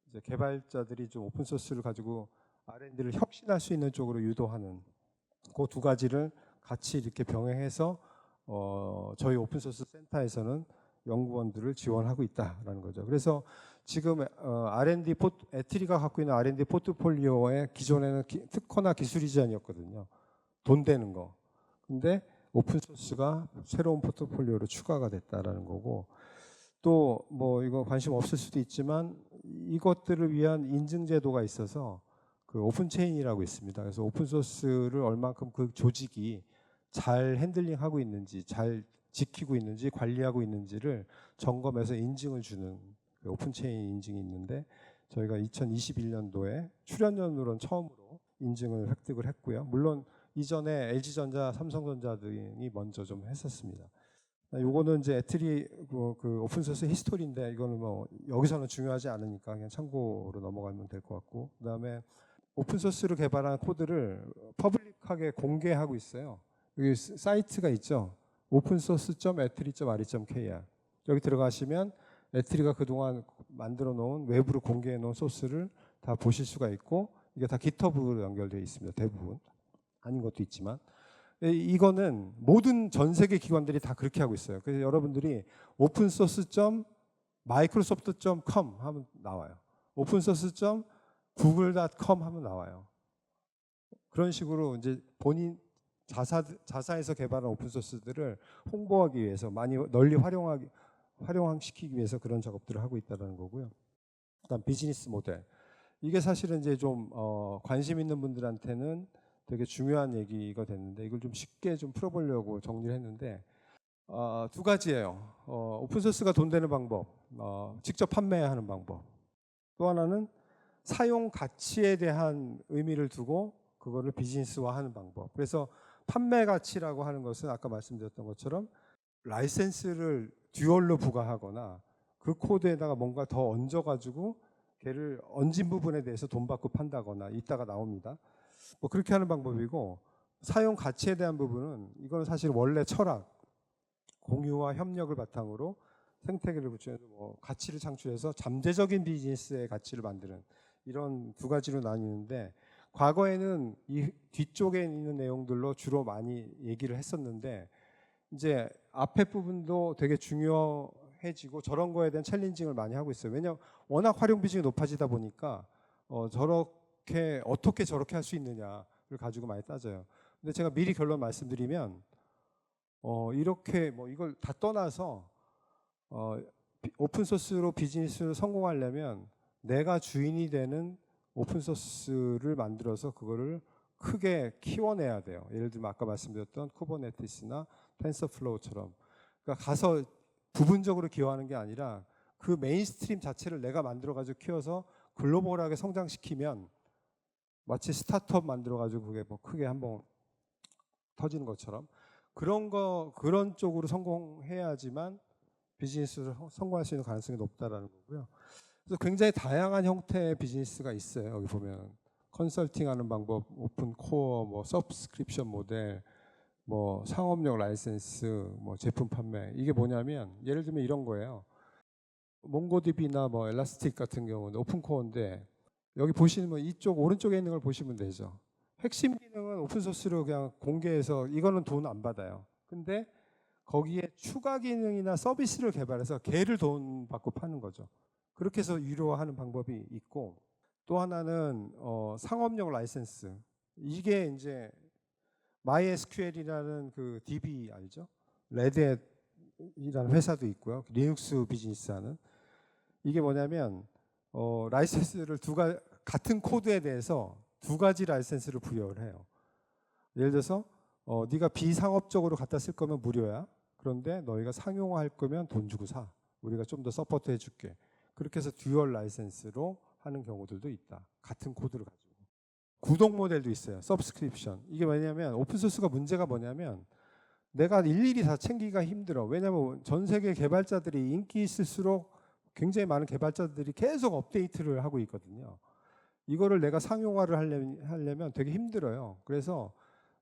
이제 개발자들이 좀 오픈소스를 가지고 R&D를 혁신할 수 있는 쪽으로 유도하는 그 두 가지를 같이 이렇게 병행해서 저희 오픈소스 센터에서는 연구원들을 지원하고 있다라는 거죠. 그래서 지금 R&D 애트리가 갖고 있는 R&D 포트폴리오의 기존에는 특허나 기술 이전이었거든요. 돈 되는 거. 근데 오픈소스가 새로운 포트폴리오로 추가가 됐다라는 거고, 또 뭐 이거 관심 없을 수도 있지만 이것들을 위한 인증 제도가 있어서 그 오픈체인이라고 있습니다. 그래서 오픈소스를 얼만큼 그 조직이 잘 핸들링하고 있는지, 잘 지키고 있는지, 관리하고 있는지를 점검해서 인증을 주는 그 오픈체인 인증이 있는데, 저희가 2021년도에 출연연으로는 처음으로 인증을 획득을 했고요. 물론 이전에 LG전자, 삼성전자 등이 먼저 좀 했었습니다. 요거는 이제 애트리 그 오픈소스 히스토리인데, 이거는 뭐 여기서는 중요하지 않으니까 그냥 참고로 넘어가면 될 것 같고, 그다음에 오픈소스로 개발한 코드를 퍼블릭하게 공개하고 있어요. 여기 사이트가 있죠. opensource.atri.re.kr. 여기 들어가시면 애트리가 그동안 만들어 놓은 외부로 공개해 놓은 소스를 다 보실 수가 있고, 이게 다 GitHub로 연결되어 있습니다. 대부분. 아닌 것도 있지만. 이거는 모든 전 세계 기관들이 다 그렇게 하고 있어요. 그래서 여러분들이 opensource.microsoft.com 하면 나와요. opensource.google.com 하면 나와요. 그런 식으로 이제 본인 자사에서 개발한 오픈소스들을 홍보하기 위해서, 많이 널리 활용시키기 위해서 그런 작업들을 하고 있다는 거고요. 그다음 비즈니스 모델. 이게 사실은 이제 좀 관심 있는 분들한테는 되게 중요한 얘기가 됐는데, 이걸 좀 쉽게 좀 풀어보려고 정리를 했는데, 두 가지예요. 오픈소스가 돈 되는 방법, 직접 판매하는 방법. 또 하나는 사용 가치에 대한 의미를 두고 그거를 비즈니스화하는 방법. 그래서 판매 가치라고 하는 것은 아까 말씀드렸던 것처럼 라이센스를 듀얼로 부과하거나 그 코드에다가 뭔가 더 얹어가지고 걔를 얹은 부분에 대해서 돈 받고 판다거나, 이따가 나옵니다. 뭐 그렇게 하는 방법이고, 사용 가치에 대한 부분은 이건 사실 원래 철학, 공유와 협력을 바탕으로 생태계를 구축해서 뭐 가치를 창출해서 잠재적인 비즈니스의 가치를 만드는, 이런 두 가지로 나뉘는데, 과거에는 이 뒤쪽에 있는 내용들로 주로 많이 얘기를 했었는데, 이제 앞에 부분도 되게 중요해지고 저런 거에 대한 챌린징을 많이 하고 있어요. 왜냐하면 워낙 활용 비중이 높아지다 보니까 저렇게 어떻게 저렇게 할 수 있느냐를 가지고 많이 따져요. 근데 제가 미리 결론 말씀드리면, 이렇게 뭐 이걸 다 떠나서 오픈소스로 비즈니스를 성공하려면 내가 주인이 되는 오픈소스를 만들어서 그거를 크게 키워내야 돼요. 예를 들면 아까 말씀드렸던 쿠버네티스나 텐서플로우처럼, 그러니까 가서 부분적으로 기여하는 게 아니라 그 메인스트림 자체를 내가 만들어가지고 키워서 글로벌하게 성장시키면 마치 스타트업 만들어가지고 그게 뭐 크게 한번 터지는 것처럼, 그런 쪽으로 성공해야지만 비즈니스를 성공할 수 있는 가능성이 높다라는 거고요. 그래서 굉장히 다양한 형태의 비즈니스가 있어요. 여기 보면 컨설팅하는 방법, 오픈 코어, 뭐 서브스크립션 모델, 뭐 상업용 라이센스, 뭐 제품 판매. 이게 뭐냐면 예를 들면 이런 거예요. 몽고디비나 뭐 엘라스틱 같은 경우는 오픈 코어인데, 여기 보시면 이쪽 오른쪽에 있는 걸 보시면 되죠. 핵심 기능은 오픈소스로 그냥 공개해서 이거는 돈 안 받아요. 근데 거기에 추가 기능이나 서비스를 개발해서 걔를 돈 받고 파는 거죠. 그렇게 해서 유료화하는 방법이 있고, 또 하나는 상업용 라이센스. 이게 이제 MySQL이라는 그 DB 알죠? 레드햇이라는 회사도 있고요. 리눅스 비즈니스 하는. 이게 뭐냐면 라이센스를 같은 코드에 대해서 두 가지 라이센스를 부여를 해요. 예를 들어서 네가 비상업적으로 갖다 쓸 거면 무료야. 그런데 너희가 상용화할 거면 돈 주고 사. 우리가 좀 더 서포트 해줄게. 그렇게 해서 듀얼 라이센스로 하는 경우들도 있다. 같은 코드를 가지고. 구독 모델도 있어요. 서브스크립션. 이게 뭐냐면 오픈소스가 문제가 뭐냐면 내가 일일이 다 챙기기가 힘들어. 왜냐하면 전 세계 개발자들이 인기 있을수록 굉장히 많은 개발자들이 계속 업데이트를 하고 있거든요. 이거를 내가 상용화를 하려면 되게 힘들어요. 그래서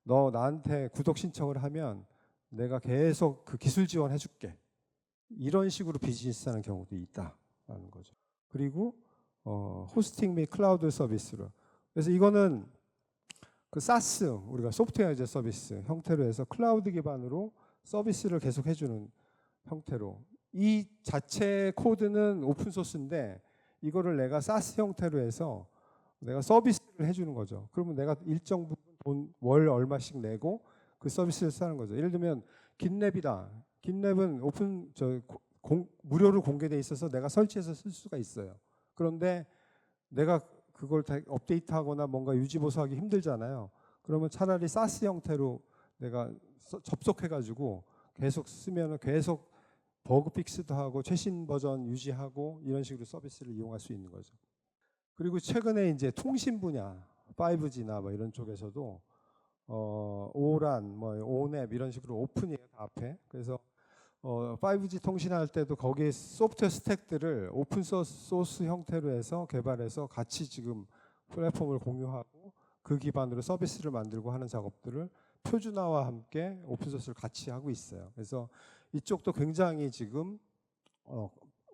너 나한테 구독 신청을 하면 내가 계속 그 기술 지원해 줄게. 이런 식으로 비즈니스 하는 경우도 있다라는 거죠. 그리고 호스팅 및 클라우드 서비스로. 그래서 이거는 그 사스, 우리가 소프트웨어 에즈 서비스 형태로 해서 클라우드 기반으로 서비스를 계속 해주는 형태로. 이 자체 코드는 오픈 소스인데 이거를 내가 사스 형태로 해서 내가 서비스를 해주는 거죠. 그러면 내가 일정 부분 돈 월 얼마씩 내고 그 서비스를 쓰는 거죠. 예를 들면 깃랩이다. 깃랩은 무료로 공개돼 있어서 내가 설치해서 쓸 수가 있어요. 그런데 내가 그걸 다 업데이트하거나 뭔가 유지보수하기 힘들잖아요. 그러면 차라리 사스 형태로 내가 접속해가지고 계속 쓰면은 계속 버그 픽스도 하고 최신 버전 유지하고 이런 식으로 서비스를 이용할 수 있는 거죠. 그리고 최근에 이제 통신 분야, 5G나 뭐 이런 쪽에서도 오란, 뭐 오랩 이런 식으로 오픈이에요, 다 앞에. 그래서 5G 통신할 때도 거기에 소프트웨어 스택들을 오픈 소스 형태로 해서 개발해서 같이 지금 플랫폼을 공유하고 그 기반으로 서비스를 만들고 하는 작업들을 표준화와 함께 오픈 소스를 같이 하고 있어요. 그래서 이쪽도 굉장히 지금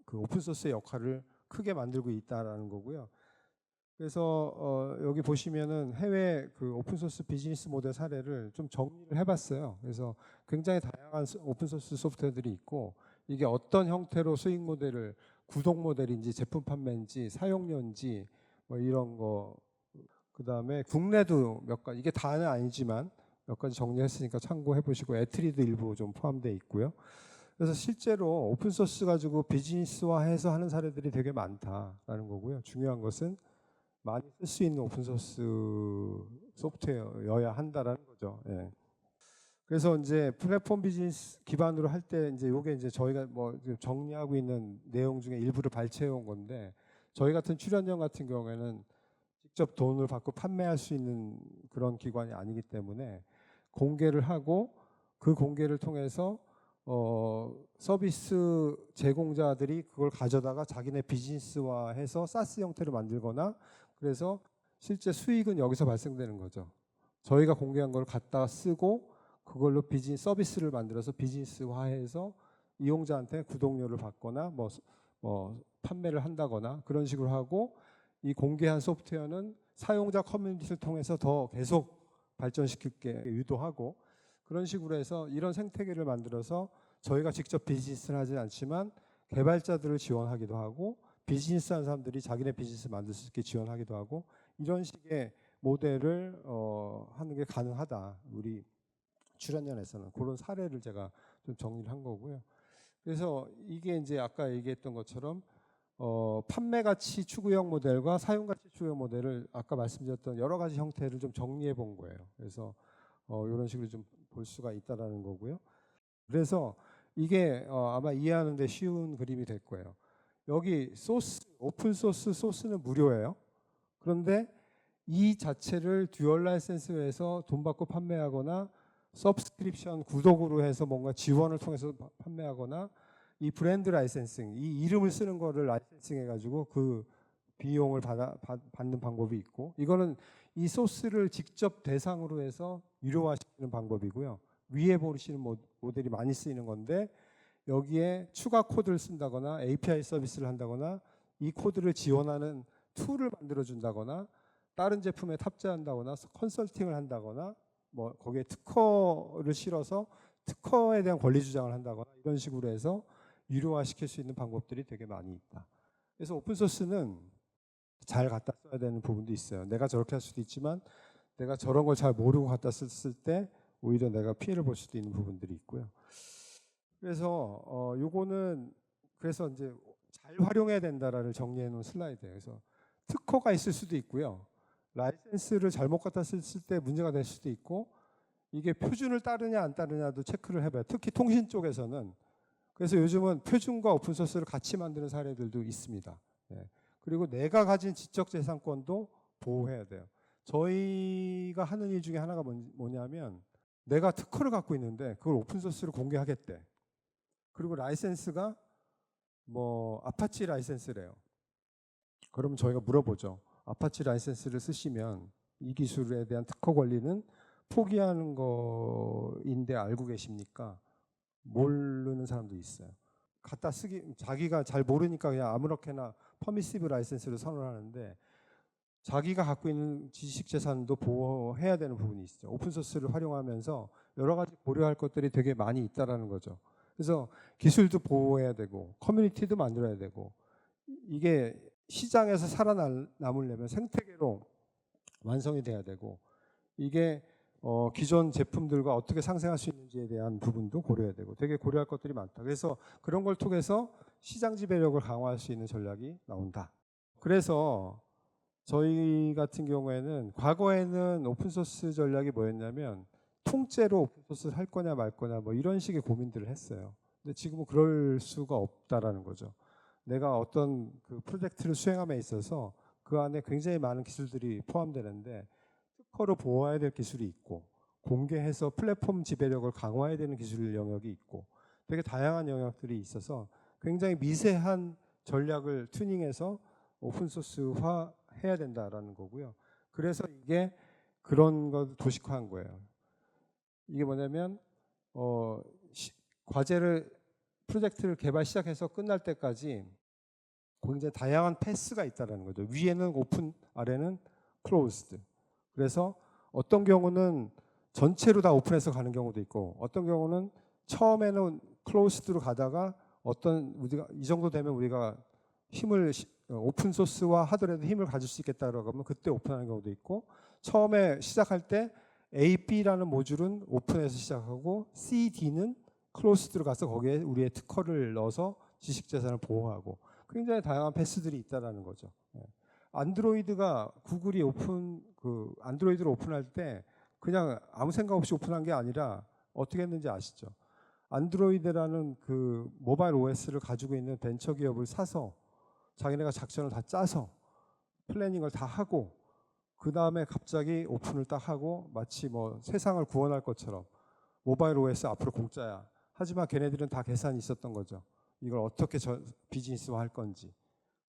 그 오픈 소스의 역할을 크게 만들고 있다라는 거고요. 그래서 여기 보시면은 해외 그 오픈소스 비즈니스 모델 사례를 좀 정리를 해봤어요. 그래서 굉장히 다양한 오픈소스 소프트웨어들이 있고 이게 어떤 형태로 수익 모델을 구독 모델인지 제품 판매인지 사용료인지 뭐 이런 거, 그 다음에 국내도 몇 가지, 이게 다는 아니지만 몇 가지 정리했으니까 참고해 보시고 애트리도 일부 좀 포함되어 있고요. 그래서 실제로 오픈소스 가지고 비즈니스화해서 하는 사례들이 되게 많다라는 거고요. 중요한 것은 많이 쓸 수 있는 오픈소스 소프트웨어여야 한다라는 거죠. 예. 그래서 이제 플랫폼 비즈니스 기반으로 할 때 이제 요게 이제 저희가 뭐 정리하고 있는 내용 중에 일부를 발췌해 온 건데 저희 같은 출연형 같은 경우에는 직접 돈을 받고 판매할 수 있는 그런 기관이 아니기 때문에 공개를 하고 그 공개를 통해서 서비스 제공자들이 그걸 가져다가 자기네 비즈니스화해서 사스 형태로 만들거나 그래서 실제 수익은 여기서 발생되는 거죠. 저희가 공개한 걸 갖다 쓰고 그걸로 비즈니스 서비스를 만들어서 비즈니스화해서 이용자한테 구독료를 받거나 뭐 판매를 한다거나 그런 식으로 하고 이 공개한 소프트웨어는 사용자 커뮤니티를 통해서 더 계속 발전시킬게 유도하고 그런 식으로 해서 이런 생태계를 만들어서 저희가 직접 비즈니스를 하지 않지만 개발자들을 지원하기도 하고 비즈니스 하는 사람들이 자기네 비즈니스 만들 수 있게 지원하기도 하고 이런 식의 모델을 하는 게 가능하다. 우리 출연연에서는 그런 사례를 제가 좀 정리를 한 거고요. 그래서 이게 이제 아까 얘기했던 것처럼 판매 가치 추구형 모델과 사용 가치 추구형 모델을 아까 말씀드렸던 여러 가지 형태를 좀 정리해 본 거예요. 그래서 이런 식으로 좀 볼 수가 있다라는 거고요. 그래서 이게 아마 이해하는 데 쉬운 그림이 될 거예요. 여기 소스, 오픈 소스 소스는 무료예요. 그런데 이 자체를 듀얼 라이센스에서 돈 받고 판매하거나 서브스크립션 구독으로 해서 뭔가 지원을 통해서 판매하거나 이 브랜드 라이센싱, 이 이름을 쓰는 거를 라이센싱 해가지고 그 비용을 받는 방법이 있고 이거는 이 소스를 직접 대상으로 해서 유료화시키는 방법이고요. 위에 보시는 모델이 많이 쓰이는 건데 여기에 추가 코드를 쓴다거나 API 서비스를 한다거나 이 코드를 지원하는 툴을 만들어 준다거나 다른 제품에 탑재한다거나 컨설팅을 한다거나 뭐 거기에 특허를 실어서 특허에 대한 권리 주장을 한다거나 이런 식으로 해서 유료화 시킬 수 있는 방법들이 되게 많이 있다. 그래서 오픈소스는 잘 갖다 써야 되는 부분도 있어요. 내가 저렇게 할 수도 있지만 내가 저런 걸 잘 모르고 갖다 썼을 때 오히려 내가 피해를 볼 수도 있는 부분들이 있고요. 그래서 요거는 그래서 이제 잘 활용해야 된다라는 정리해 놓은 슬라이드예요. 그래서 특허가 있을 수도 있고요. 라이센스를 잘못 갖다 썼을 때 문제가 될 수도 있고 이게 표준을 따르냐 안 따르냐도 체크를 해봐요. 특히 통신 쪽에서는. 그래서 요즘은 표준과 오픈소스를 같이 만드는 사례들도 있습니다. 네. 그리고 내가 가진 지적재산권도 보호해야 돼요. 저희가 하는 일 중에 하나가 뭐냐면 내가 특허를 갖고 있는데 그걸 오픈소스로 공개하겠대. 그리고 라이센스가 뭐 아파치 라이센스래요. 그러면 저희가 물어보죠. 아파치 라이센스를 쓰시면 이 기술에 대한 특허 권리는 포기하는 거인데 알고 계십니까? 모르는 사람도 있어요. 갖다 쓰기 자기가 잘 모르니까 그냥 아무렇게나 퍼미시브 라이센스를 선언하는데 자기가 갖고 있는 지식 재산도 보호해야 되는 부분이 있죠. 오픈 소스를 활용하면서 여러 가지 고려할 것들이 되게 많이 있다라는 거죠. 그래서 기술도 보호해야 되고 커뮤니티도 만들어야 되고 이게 시장에서 살아남으려면 생태계로 완성이 돼야 되고 이게 기존 제품들과 어떻게 상생할 수 있는지에 대한 부분도 고려해야 되고 되게 고려할 것들이 많다. 그래서 그런 걸 통해서 시장 지배력을 강화할 수 있는 전략이 나온다. 그래서 저희 같은 경우에는 과거에는 오픈소스 전략이 뭐였냐면 통째로 오픈소스를 할 거냐 말 거냐 뭐 이런 식의 고민들을 했어요. 근데 지금은 그럴 수가 없다라는 거죠. 내가 어떤 그 프로젝트를 수행함에 있어서 그 안에 굉장히 많은 기술들이 포함되는데 특허로 보호해야 될 기술이 있고 공개해서 플랫폼 지배력을 강화해야 되는 기술 영역이 있고 되게 다양한 영역들이 있어서 굉장히 미세한 전략을 튜닝해서 오픈소스화 해야 된다라는 거고요. 그래서 이게 그런 걸 도식화한 거예요. 이게 뭐냐면 과제를 프로젝트를 개발 시작해서 끝날 때까지 굉장히 다양한 패스가 있다라는 거죠. 위에는 오픈, 아래는 클로즈드. 그래서 어떤 경우는 전체로 다 오픈해서 가는 경우도 있고 어떤 경우는 처음에는 클로즈드로 가다가 우리가 이 정도 되면 우리가 힘을 오픈 소스화 하더라도 힘을 가질 수 있겠다라고 하면 그때 오픈하는 경우도 있고 처음에 시작할 때 A, B라는 모듈은 오픈해서 시작하고 C, D는 클로스드로 가서 거기에 우리의 특허를 넣어서 지식 재산을 보호하고 굉장히 다양한 패스들이 있다라는 거죠. 안드로이드가 구글이 안드로이드를 오픈할 때 그냥 아무 생각 없이 오픈한 게 아니라 어떻게 했는지 아시죠? 안드로이드라는 그 모바일 OS를 가지고 있는 벤처 기업을 사서 자기네가 작전을 다 짜서 플래닝을 다 하고 그 다음에 갑자기 오픈을 딱 하고 마치 뭐 세상을 구원할 것처럼 모바일 OS 앞으로 공짜야. 하지만 걔네들은 다 계산이 있었던 거죠. 이걸 어떻게 비즈니스화 할 건지.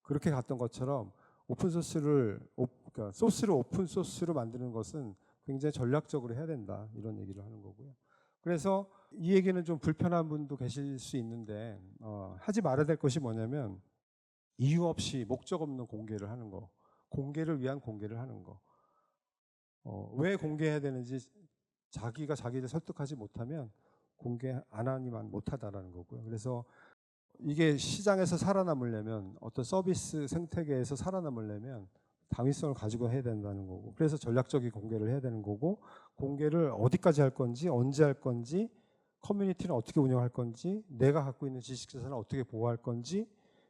그렇게 갔던 것처럼 그러니까 소스를 오픈 소스로 만드는 것은 굉장히 전략적으로 해야 된다. 이런 얘기를 하는 거고요. 그래서 이 얘기는 좀 불편한 분도 계실 수 있는데 하지 말아야 될 것이 뭐냐면 이유 없이 목적 없는 공개를 하는 거. 공개를 위한 공개를 하는 거. 왜 공개해야 되는지 자기가 자기를 설득하지 못하면 공개 안 하니만 못하다라는 거고요. 그래서 이게 시장에서 살아남으려면 어떤 서비스 생태계에서 살아남으려면 당위성을 가지고 해야 된다는 거고 그래서 전략적인 공개를 해야 되는 거고 공개를 어디까지 할 건지 언제 할 건지 커뮤니티는 어떻게 운영할 건지 내가 갖고 있는 지식재산을 어떻게 보호할 건지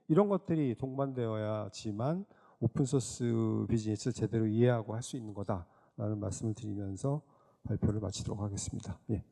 이런 것들이 동반되어야지만 오픈소스 비즈니스를 제대로 이해하고 할 수 있는 거다라는 말씀을 드리면서 발표를 마치도록 하겠습니다. 예.